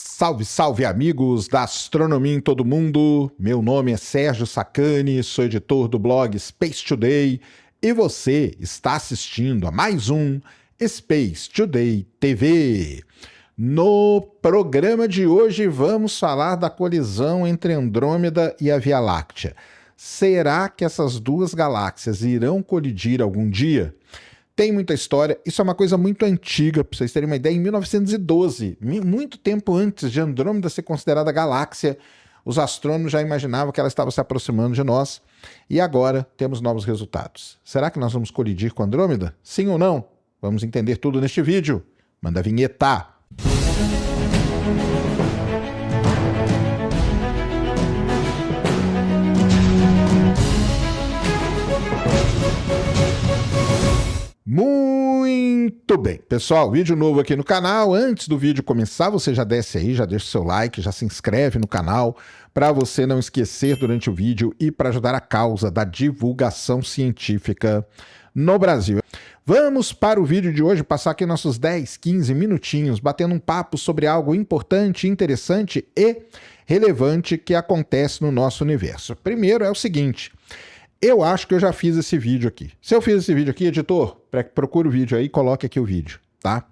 Salve, salve amigos da astronomia em todo mundo, meu nome é Sérgio Sacani, sou editor do blog Space Today e você está assistindo a mais um Space Today TV. No programa de hoje vamos falar da colisão entre Andrômeda e a Via Láctea. Será que essas duas galáxias irão colidir algum dia? Tem muita história, isso é uma coisa muito antiga, para vocês terem uma ideia, em 1912, muito tempo antes de Andrômeda ser considerada galáxia, os astrônomos já imaginavam que ela estava se aproximando de nós, e agora temos novos resultados. Será que nós vamos colidir com Andrômeda? Sim ou não? Vamos entender tudo neste vídeo. Manda a vinheta! Muito bem, pessoal, vídeo novo aqui no canal. Antes do vídeo começar, você já desce aí, já deixa o seu like, já se inscreve no canal para você não esquecer durante o vídeo e para ajudar a causa da divulgação científica no Brasil. Vamos para o vídeo de hoje, passar aqui nossos 10, 15 minutinhos batendo um papo sobre algo importante, interessante e relevante que acontece no nosso universo. Primeiro é o seguinte: eu acho que eu já fiz esse vídeo aqui. Se eu fiz esse vídeo aqui, editor, procura o vídeo aí e coloque aqui o vídeo, tá?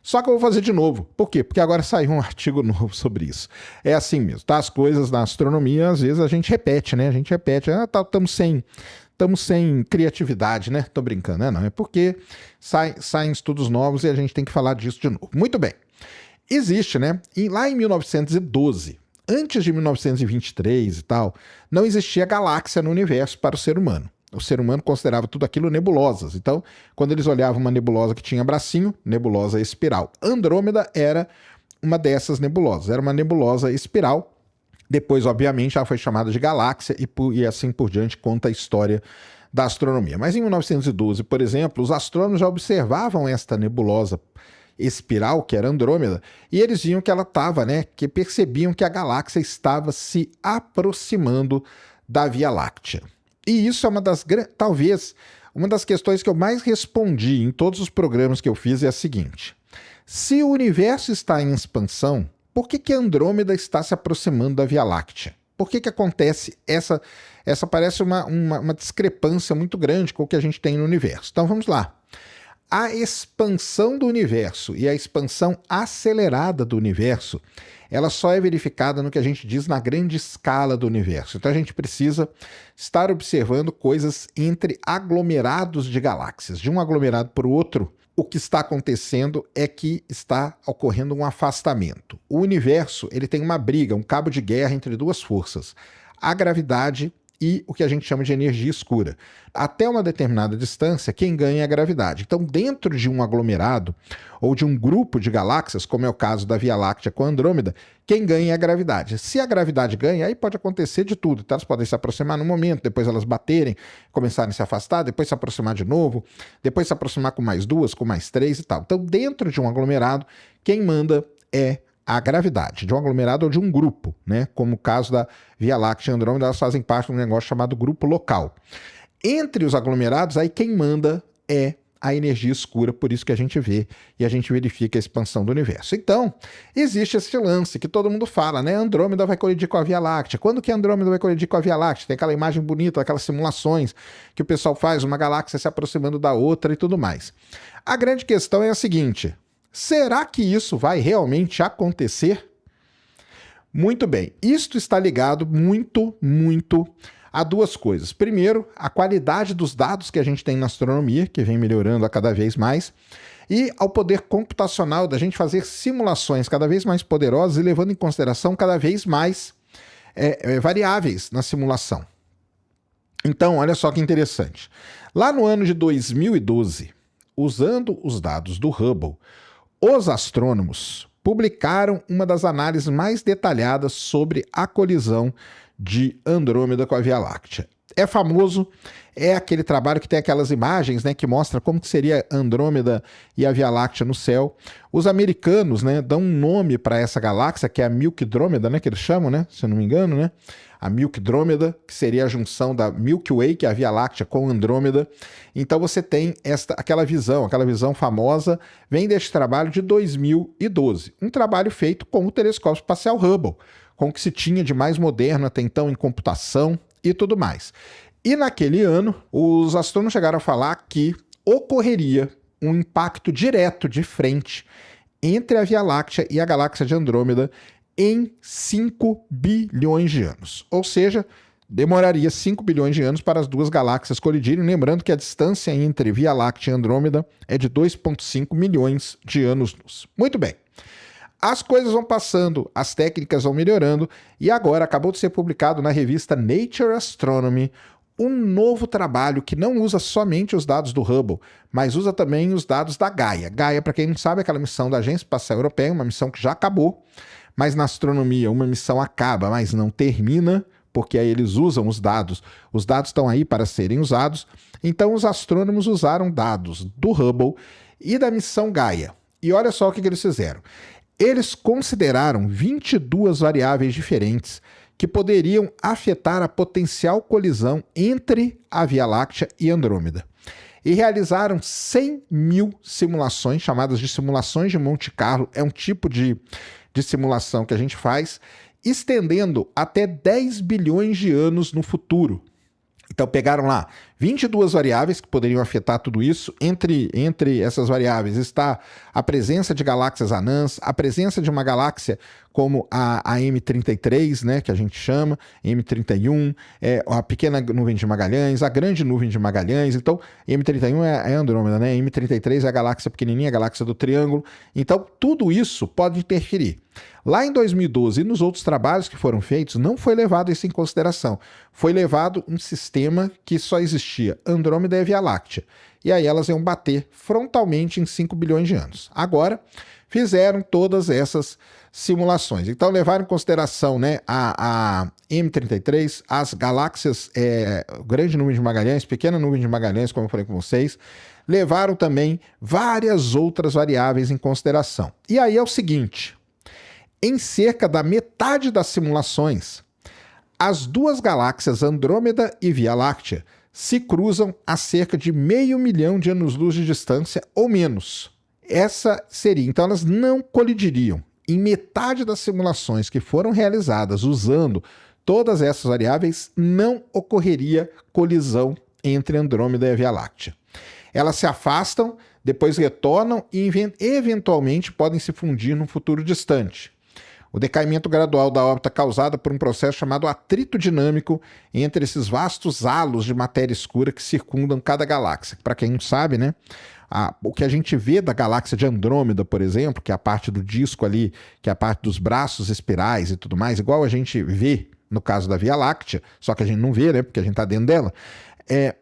Só que eu vou fazer de novo. Por quê? Porque agora saiu um artigo novo sobre isso. É assim mesmo, tá? As coisas na astronomia, às vezes a gente repete, né? A gente repete, estamos sem criatividade, né? Tô brincando, né? Não, é porque saem estudos novos e a gente tem que falar disso de novo. Muito bem. Existe, né? Lá em 1912... antes de 1923 e tal, não existia galáxia no universo para o ser humano. O ser humano considerava tudo aquilo nebulosas. Então, quando eles olhavam uma nebulosa que tinha bracinho, nebulosa espiral. Andrômeda era uma dessas nebulosas, era uma nebulosa espiral. Depois, obviamente, ela foi chamada de galáxia e assim por diante conta a história da astronomia. Mas em 1912, por exemplo, os astrônomos já observavam esta nebulosa espiral, que era Andrômeda, e eles viam que ela estava, né, que percebiam que a galáxia estava se aproximando da Via Láctea. E isso é talvez uma das questões que eu mais respondi em todos os programas que eu fiz é a seguinte: se o universo está em expansão, por que Andrômeda está se aproximando da Via Láctea? Por que acontece essa parece uma discrepância muito grande com o que a gente tem no universo? Então vamos lá. A expansão do universo e a expansão acelerada do universo, ela só é verificada no que a gente diz na grande escala do universo. Então a gente precisa estar observando coisas entre aglomerados de galáxias. De um aglomerado para o outro, o que está acontecendo é que está ocorrendo um afastamento. O universo, ele tem uma briga, um cabo de guerra entre duas forças: a gravidade e o que a gente chama de energia escura. Até uma determinada distância, quem ganha é a gravidade. Então, dentro de um aglomerado ou de um grupo de galáxias, como é o caso da Via Láctea com a Andrômeda, quem ganha é a gravidade. Se a gravidade ganha, aí pode acontecer de tudo. Então, elas podem se aproximar num momento, depois elas baterem, começarem a se afastar, depois se aproximar de novo, depois se aproximar com mais duas, com mais três e tal. Então, dentro de um aglomerado, quem manda é a gravidade, de um aglomerado ou de um grupo, né? Como o caso da Via Láctea e Andrômeda, elas fazem parte de um negócio chamado grupo local. Entre os aglomerados, aí quem manda é a energia escura, por isso que a gente vê e a gente verifica a expansão do universo. Então, existe esse lance que todo mundo fala, né? Andrômeda vai colidir com a Via Láctea. Quando que a Andrômeda vai colidir com a Via Láctea? Tem aquela imagem bonita, aquelas simulações que o pessoal faz, uma galáxia se aproximando da outra e tudo mais. A grande questão é a seguinte: será que isso vai realmente acontecer? Muito bem, isto está ligado muito a duas coisas. Primeiro, a qualidade dos dados que a gente tem na astronomia, que vem melhorando a cada vez mais, e ao poder computacional da gente fazer simulações cada vez mais poderosas e levando em consideração cada vez mais variáveis na simulação. Então, olha só que interessante. Lá no ano de 2012, usando os dados do Hubble, os astrônomos publicaram uma das análises mais detalhadas sobre a colisão de Andrômeda com a Via Láctea. é famoso, é aquele trabalho que tem aquelas imagens, né, que mostra como que seria Andrômeda e a Via Láctea no céu. Os americanos, né, dão um nome para essa galáxia, que é a Milkydromeda, né, que eles chamam, né, se eu não me engano, né, a Milkydromeda, que seria a junção da Milky Way, que é a Via Láctea, com Andrômeda. Então você tem aquela visão famosa, vem deste trabalho de 2012, um trabalho feito com o telescópio espacial Hubble, com o que se tinha de mais moderno até então em computação e tudo mais. E naquele ano, os astrônomos chegaram a falar que ocorreria um impacto direto de frente entre a Via Láctea e a galáxia de Andrômeda em 5 bilhões de anos. Ou seja, demoraria 5 bilhões de anos para as duas galáxias colidirem, lembrando que a distância entre Via Láctea e Andrômeda é de 2,5 milhões de anos-luz. Muito bem. As coisas vão passando, as técnicas vão melhorando, e agora acabou de ser publicado na revista Nature Astronomy um novo trabalho que não usa somente os dados do Hubble, mas usa também os dados da Gaia. Gaia, para quem não sabe, é aquela missão da Agência Espacial Europeia, uma missão que já acabou, mas na astronomia uma missão acaba, mas não termina, porque aí eles usam os dados estão aí para serem usados. Então os astrônomos usaram dados do Hubble e da missão Gaia. E olha só o que eles fizeram. Eles consideraram 22 variáveis diferentes que poderiam afetar a potencial colisão entre a Via Láctea e Andrômeda. E realizaram 100 mil simulações, chamadas de simulações de Monte Carlo. É um tipo de simulação que a gente faz, estendendo até 10 bilhões de anos no futuro. Então pegaram lá 22 variáveis que poderiam afetar tudo isso. Entre essas variáveis está a presença de galáxias anãs, a presença de uma galáxia como a M33, né, que a gente chama, M31, a pequena nuvem de Magalhães, a grande nuvem de Magalhães. Então, M31 é Andrômeda, né? M33 é a galáxia pequenininha, a galáxia do Triângulo. Então, tudo isso pode interferir. Lá em 2012 e nos outros trabalhos que foram feitos, não foi levado isso em consideração. Foi levado um sistema que só existia Andrômeda e a Via Láctea. E aí elas iam bater frontalmente em 5 bilhões de anos. Agora, fizeram todas essas simulações. Então, levaram em consideração, né, a M33, as galáxias, grande nuvem de Magalhães, pequena nuvem de Magalhães, como eu falei com vocês. Levaram também várias outras variáveis em consideração. E aí é o seguinte: em cerca da metade das simulações, as duas galáxias Andrômeda e Via Láctea se cruzam a cerca de 500 mil de anos-luz de distância ou menos. Essa seria, então elas não colidiriam. Em metade das simulações que foram realizadas usando todas essas variáveis, não ocorreria colisão entre Andrômeda e a Via Láctea. Elas se afastam, depois retornam e eventualmente podem se fundir num futuro distante. O decaimento gradual da órbita causado por um processo chamado atrito dinâmico entre esses vastos halos de matéria escura que circundam cada galáxia. Para quem não sabe, né, o que a gente vê da galáxia de Andrômeda, por exemplo, que é a parte do disco ali, que é a parte dos braços espirais e tudo mais, igual a gente vê no caso da Via Láctea, só que a gente não vê, né, porque a gente está dentro dela,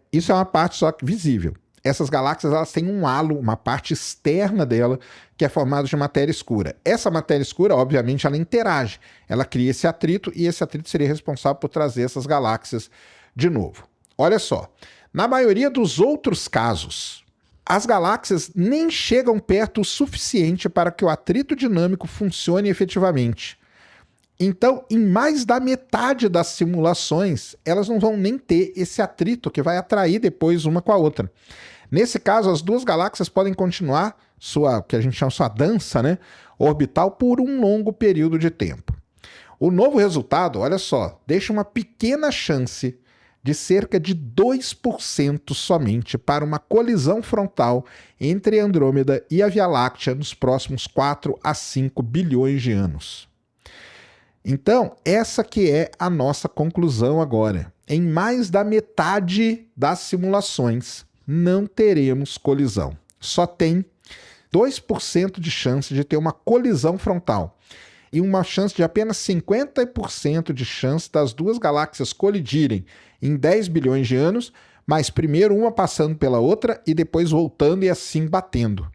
isso é uma parte só visível. Essas galáxias, elas têm um halo, uma parte externa dela, que é formada de matéria escura. Essa matéria escura, obviamente, ela interage. Ela cria esse atrito e esse atrito seria responsável por trazer essas galáxias de novo. Olha só, na maioria dos outros casos, as galáxias nem chegam perto o suficiente para que o atrito dinâmico funcione efetivamente. Então, em mais da metade das simulações, elas não vão nem ter esse atrito que vai atrair depois uma com a outra. Nesse caso, as duas galáxias podem continuar o que a gente chama sua dança, né, orbital por um longo período de tempo. O novo resultado, olha só, deixa uma pequena chance de cerca de 2% somente para uma colisão frontal entre Andrômeda e a Via Láctea nos próximos 4 a 5 bilhões de anos. Então, essa que é a nossa conclusão agora. Em mais da metade das simulações, não teremos colisão. Só tem 2% de chance de ter uma colisão frontal e uma chance de apenas 50% de chance das duas galáxias colidirem em 10 bilhões de anos, mas primeiro uma passando pela outra e depois voltando e assim batendo.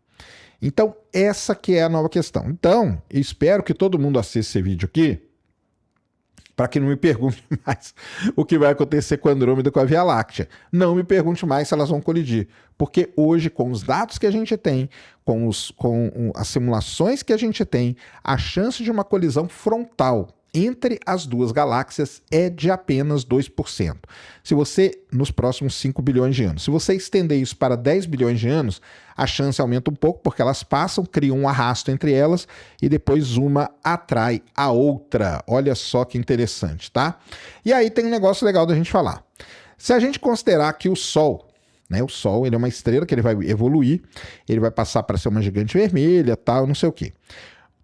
Então, essa que é a nova questão. Então, eu espero que todo mundo assista esse vídeo aqui para que não me pergunte mais o que vai acontecer com a Andrômeda e com a Via Láctea. Não me pergunte mais se elas vão colidir, porque hoje, com os dados que a gente tem, com as simulações que a gente tem, a chance de uma colisão frontal entre as duas galáxias é de apenas 2%. Se você, nos próximos 5 bilhões de anos, se você estender isso para 10 bilhões de anos, a chance aumenta um pouco, porque elas passam, criam um arrasto entre elas e depois uma atrai a outra. Olha só que interessante, tá? E aí tem um negócio legal da gente falar. Se a gente considerar que o Sol, né, o Sol, ele é uma estrela que ele vai evoluir, ele vai passar para ser uma gigante vermelha, tal, não sei o quê.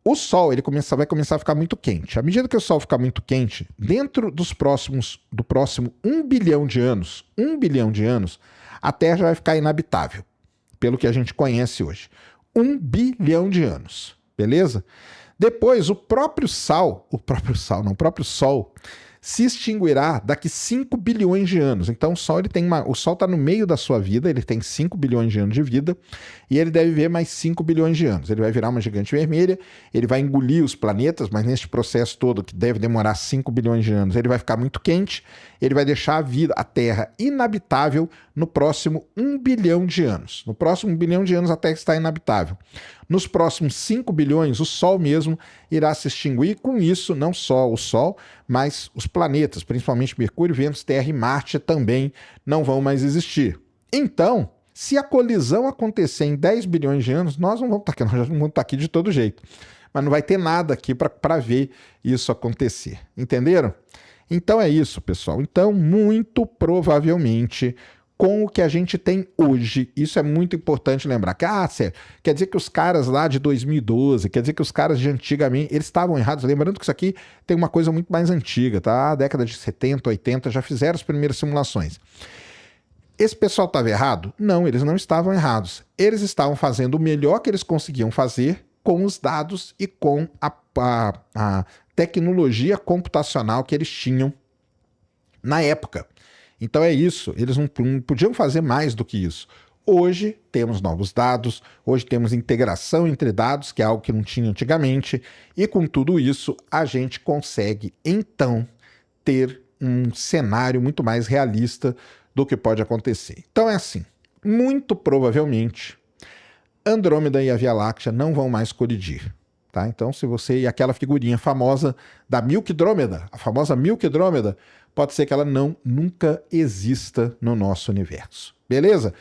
O Sol vai começar a ficar muito quente. À medida que o Sol ficar muito quente, dentro do próximo 1 bilhão de anos, a Terra já vai ficar inabitável, pelo que a gente conhece hoje. 1 bilhão de anos, beleza? Depois, o próprio Sol se extinguirá daqui 5 bilhões de anos. Então o Sol está no meio da sua vida, ele tem 5 bilhões de anos de vida e ele deve viver mais 5 bilhões de anos. Ele vai virar uma gigante vermelha, ele vai engolir os planetas, mas neste processo todo, que deve demorar 5 bilhões de anos, ele vai ficar muito quente, ele vai deixar a Terra inabitável no próximo 1 bilhão de anos. No próximo 1 bilhão de anos a Terra está inabitável. Nos próximos 5 bilhões, o Sol mesmo irá se extinguir. Com isso, não só o Sol, mas os planetas, principalmente Mercúrio, Vênus, Terra e Marte também não vão mais existir. Então, se a colisão acontecer em 10 bilhões de anos, nós não vamos estar aqui, nós já não vamos estar aqui de todo jeito. Mas não vai ter nada aqui para ver isso acontecer. Entenderam? Então é isso, pessoal. Então, muito provavelmente, com o que a gente tem hoje, isso é muito importante lembrar. Quer dizer que os caras lá de 2012, quer dizer que os caras de antigamente, eles estavam errados. Lembrando que isso aqui tem uma coisa muito mais antiga, tá? A década de 70, 80, já fizeram as primeiras simulações. Esse pessoal estava errado? Não, eles não estavam errados. Eles estavam fazendo o melhor que eles conseguiam fazer com os dados e com a tecnologia computacional que eles tinham na época. Então é isso, eles não podiam fazer mais do que isso. Hoje temos novos dados, hoje temos integração entre dados, que é algo que não tinha antigamente, e com tudo isso a gente consegue então ter um cenário muito mais realista do que pode acontecer. Então é assim, muito provavelmente Andrômeda e a Via Láctea não vão mais colidir. Tá? Então, se você... E aquela figurinha famosa da Milkydrômeda, a famosa Milkydrômeda, pode ser que ela nunca exista no nosso universo. Beleza?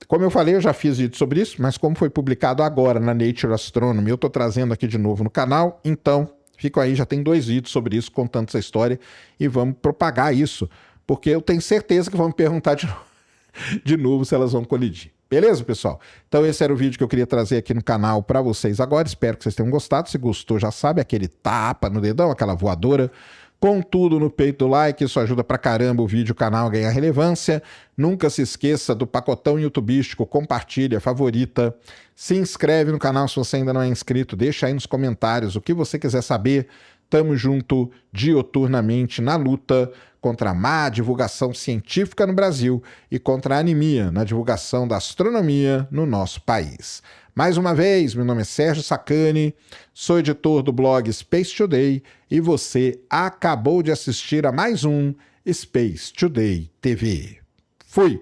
Como eu falei, eu já fiz vídeo sobre isso, mas como foi publicado agora na Nature Astronomy, eu estou trazendo aqui de novo no canal, então fico aí, já tem 2 vídeos sobre isso, contando essa história, e vamos propagar isso, porque eu tenho certeza que vão me perguntar de novo se elas vão colidir. Beleza, pessoal? Então esse era o vídeo que eu queria trazer aqui no canal para vocês agora. Espero que vocês tenham gostado. Se gostou, já sabe, aquele tapa no dedão, aquela voadora, com tudo no peito do like. Isso ajuda pra caramba o vídeo, o canal a ganhar relevância. Nunca se esqueça do pacotão youtubístico, compartilha, favorita. Se inscreve no canal se você ainda não é inscrito. Deixa aí nos comentários o que você quiser saber. Tamo junto dioturnamente na luta contra a má divulgação científica no Brasil e contra a anemia na divulgação da astronomia no nosso país. Mais uma vez, meu nome é Sérgio Sacani, sou editor do blog Space Today e você acabou de assistir a mais um Space Today TV. Fui!